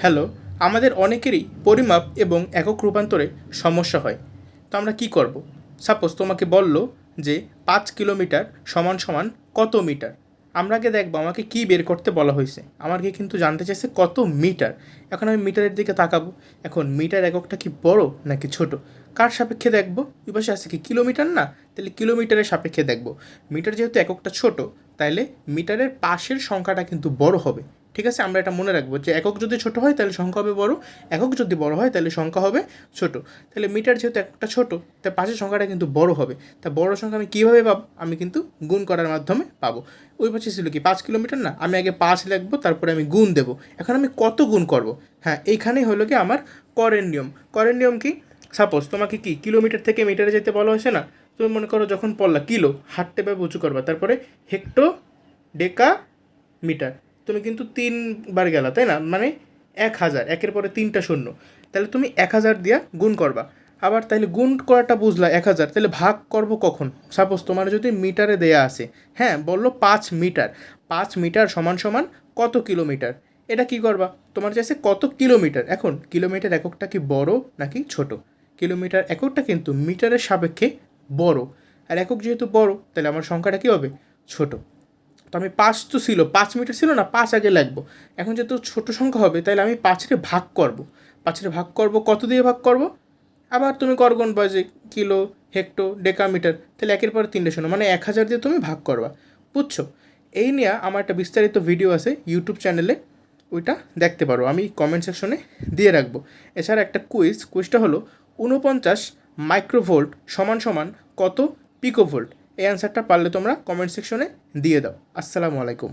Hello, আমাদের অনেকেরই পরিমাপ এবং একক রূপান্তরে সমস্যা হয়। তো আমরা কি করব? সাপোজ তোমাকে বলল যে ৫ কিলোমিটার সমান সমান কত মিটার? আমরা আগে দেখব আমাকে কি বের করতে বলা হয়েছে। আমাকে কিন্তু জানতে চাইছে কত মিটার। এখন আমি মিটারের দিকে তাকাবো। এখন মিটার এককটা কি বড় নাকি ছোট? কার সাপেক্ষে দেখব? ওই পাশে আছে কি কিলোমিটার না? তাহলে কিলোমিটারের সাপেক্ষে দেখব। মিটার যেহেতু এককটা ছোট, তাইলে মিটারের পাশের সংখ্যাটা কিন্তু বড় হবে। ঠিক আছে, আমরা এটা মনে রাখবো যে একক যদি ছোট হয় তাহলে সংখ্যা হবে বড়, একক যদি বড় হয় তাহলে সংখ্যা হবে ছোট। তাহলে মিটার যেহেতু একটা ছোট, তার পাশের সংখ্যাটা কিন্তু বড় হবে। তা বড় সংখ্যা আমি কীভাবে পাবো? আমি কিন্তু গুণ করার মাধ্যমে পাবো। ওই পাশে ছিল কি ৫ কিলোমিটার না, আমি আগে ৫ লিখবো, তারপরে আমি গুণ দেবো। এখন আমি কত গুণ করব? হ্যাঁ, এইখানেই হলো কি আমার করের নিয়ম। করের নিয়ম কি? সাপোজ তোমাকে কি কিলোমিটার থেকে মিটারে যেতে বলা হয়েছে না? তুমি মনে করো যখন পড়লা কিলো, হাঁটতে পারবে উঁচু করবা, তারপরে হেক্টো, ডেকা, মিটার। তুমি কিন্তু ৩ বার গেলা, তাই না? মানে ১,০০০, একের পরে ৩টা শূন্য। তাহলে তুমি ১,০০০ দিয়া গুণ করবা। আবার তাহলে গুণ করাটা বুঝলা ১,০০০, তাহলে ভাগ করব কখন? সাপোজ তোমার যদি মিটারে দেয়া আছে, হ্যাঁ বললো ৫ মিটার, ৫ মিটার সমান সমান কত কিলোমিটার? এটা কি করবা? তোমার চাইছে কত কিলোমিটার। এখন কিলোমিটার এককটা কি বড় নাকি ছোট? কিলোমিটার এককটা কিন্তু মিটারের সাপেক্ষে বড়। আর একক যেহেতু বড়, তাহলে আমার সংখ্যাটা কী হবে? ছোট। তো আমি ৫ তো ছিল, ৫ মিটার ছিল না, ৫ আগে লাগবো। এখন যেহেতু ছোট সংখ্যা হবে, তাহলে আমি ৫-রে ভাগ করব। ৫-রে ভাগ করব, কত দিয়ে ভাগ করব? আবার তুমি করগুণ বাজে কিলো, হেক্টো, ডেকামিটার, তাহলে একের পরে ৩টে শূন্য, মানে ১,০০০ দিয়ে তুমি ভাগ করবা। বুঝছো? এই নিয়ে আমার একটা বিস্তারিত ভিডিও আছে ইউটিউব চ্যানেলে, ওইটা দেখতে পারো, আমি কমেন্ট সেকশনে দিয়ে রাখবো। এছাড়া একটা কুইজটা হলো ৪৯ মাইক্রোভোল্ট সমান সমান কত পিকোভোল্ট? এই অ্যান্সারটা পারলে তোমরা কমেন্ট সেকশনে দিয়ে দাও। আসসালামু আলাইকুম।